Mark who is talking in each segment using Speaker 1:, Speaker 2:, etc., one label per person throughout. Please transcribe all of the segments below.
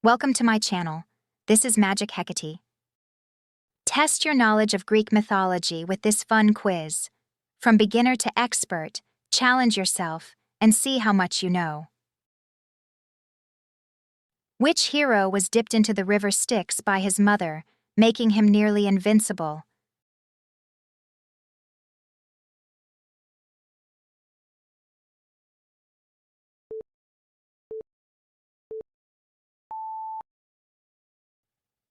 Speaker 1: Welcome to my channel. This is Magic Hecate. Test your knowledge of Greek mythology with this fun quiz. From beginner to expert, challenge yourself and see how much you know. Which hero was dipped into the river Styx by his mother, making him nearly invincible?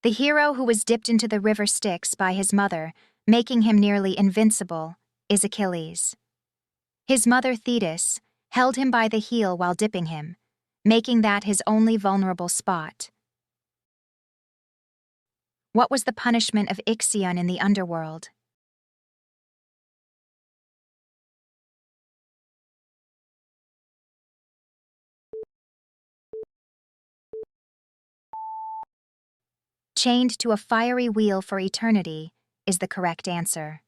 Speaker 1: The hero who was dipped into the river Styx by his mother, making him nearly invincible, is Achilles. His mother Thetis held him by the heel while dipping him, making that his only vulnerable spot. What was the punishment of Ixion in the underworld? Chained to a fiery wheel for eternity is the correct answer.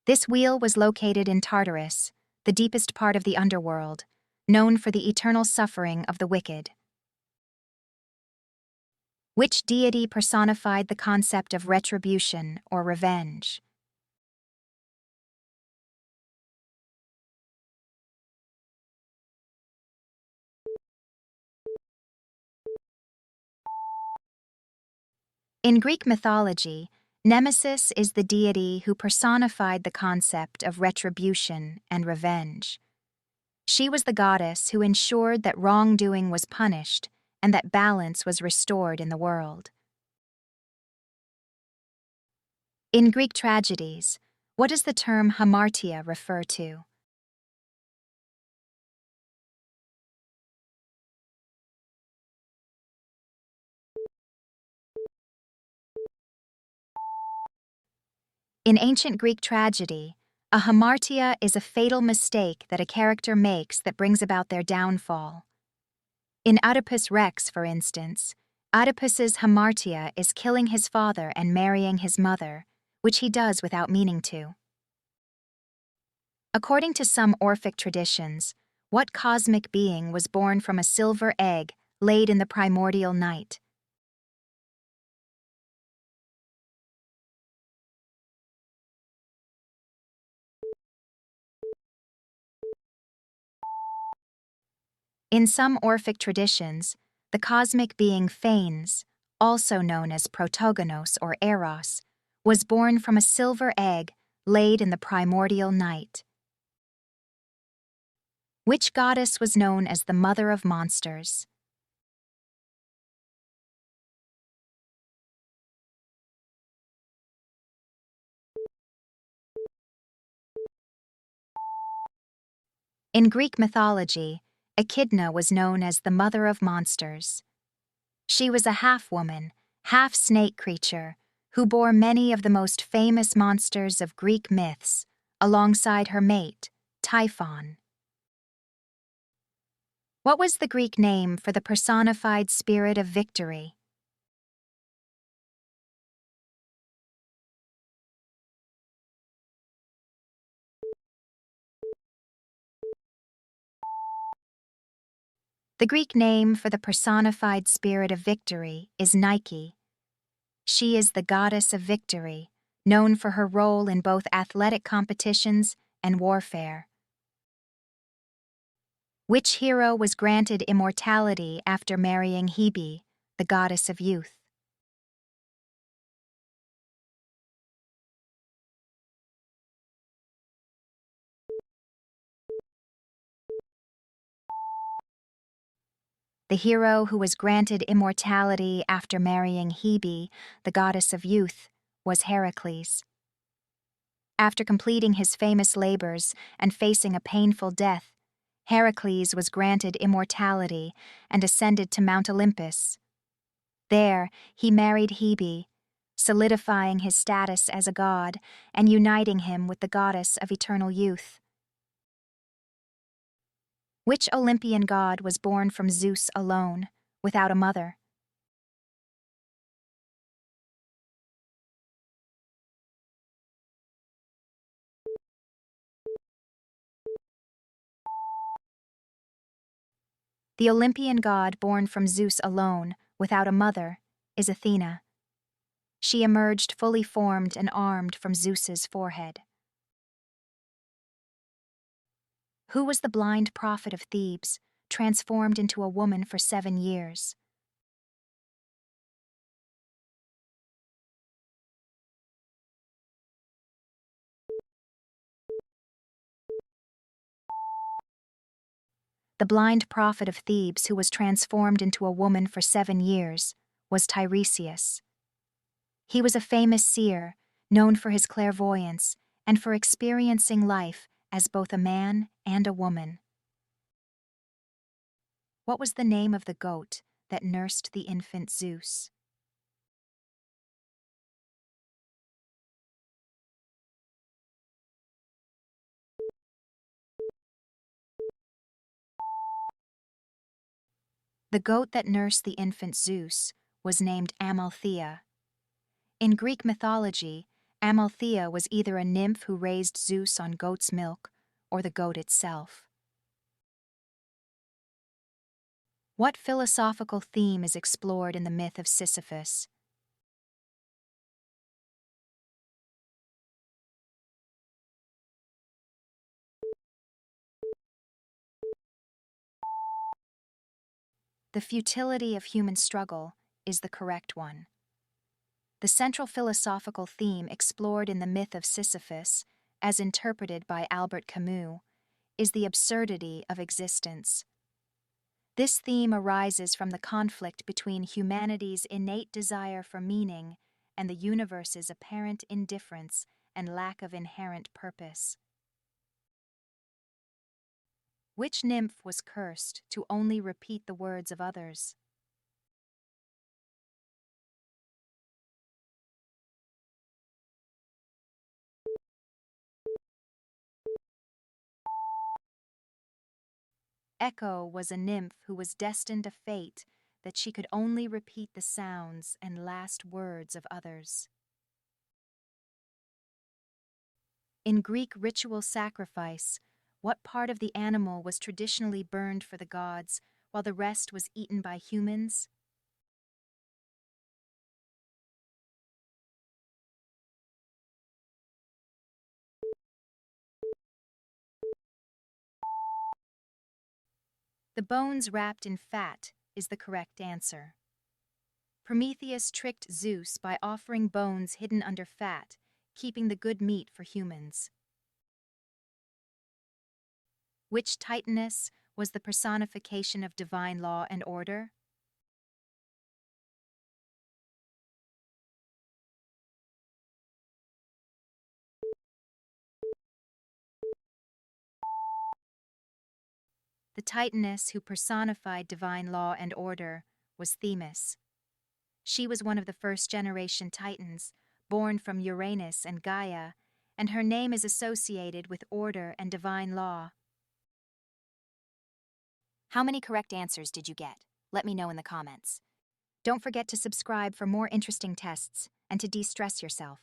Speaker 1: This wheel was located in Tartarus, the deepest part of the underworld, known for the eternal suffering of the wicked. Which deity personified the concept of retribution or revenge? In Greek mythology, Nemesis is the deity who personified the concept of retribution and revenge. She was the goddess who ensured that wrongdoing was punished and that balance was restored in the world. In Greek tragedies, what does the term hamartia refer to? In ancient Greek tragedy, a hamartia is a fatal mistake that a character makes that brings about their downfall. In Oedipus Rex, for instance, Oedipus's hamartia is killing his father and marrying his mother, which he does without meaning to. According to some Orphic traditions, what cosmic being was born from a silver egg laid in the primordial night? In some Orphic traditions, the cosmic being Phanes, also known as Protogonos or Eros, was born from a silver egg laid in the primordial night. Which goddess was known as the Mother of Monsters? In Greek mythology, Echidna was known as the Mother of Monsters. She was a half-woman, half-snake creature who bore many of the most famous monsters of Greek myths, alongside her mate, Typhon. What was the Greek name for the personified spirit of victory? The Greek name for the personified spirit of victory is Nike. She is the goddess of victory, known for her role in both athletic competitions and warfare. Which hero was granted immortality after marrying Hebe, the goddess of youth? The hero who was granted immortality after marrying Hebe, the goddess of youth, was Heracles. After completing his famous labors and facing a painful death, Heracles was granted immortality and ascended to Mount Olympus. There, he married Hebe, solidifying his status as a god and uniting him with the goddess of eternal youth. Which Olympian god was born from Zeus alone, without a mother? The Olympian god born from Zeus alone, without a mother, is Athena. She emerged fully formed and armed from Zeus's forehead. Who was the blind prophet of Thebes, transformed into a woman for 7 years? The blind prophet of Thebes who was transformed into a woman for 7 years was Tiresias. He was a famous seer, known for his clairvoyance and for experiencing life as both a man and a woman. What was the name of the goat that nursed the infant Zeus? The goat that nursed the infant Zeus was named Amalthea. In Greek mythology, Amalthea was either a nymph who raised Zeus on goat's milk or the goat itself. What philosophical theme is explored in the myth of Sisyphus? The futility of human struggle is the correct one. The central philosophical theme explored in the myth of Sisyphus, as interpreted by Albert Camus, is the absurdity of existence. This theme arises from the conflict between humanity's innate desire for meaning and the universe's apparent indifference and lack of inherent purpose. Which nymph was cursed to only repeat the words of others? Echo was a nymph who was destined a fate that she could only repeat the sounds and last words of others. In Greek ritual sacrifice, what part of the animal was traditionally burned for the gods, while the rest was eaten by humans? The bones wrapped in fat is the correct answer. Prometheus tricked Zeus by offering bones hidden under fat, keeping the good meat for humans. Which Titaness was the personification of divine law and order? The Titaness who personified divine law and order was Themis. She was one of the first-generation Titans, born from Uranus and Gaia, and her name is associated with order and divine law. How many correct answers did you get? Let me know in the comments. Don't forget to subscribe for more interesting tests and to de-stress yourself.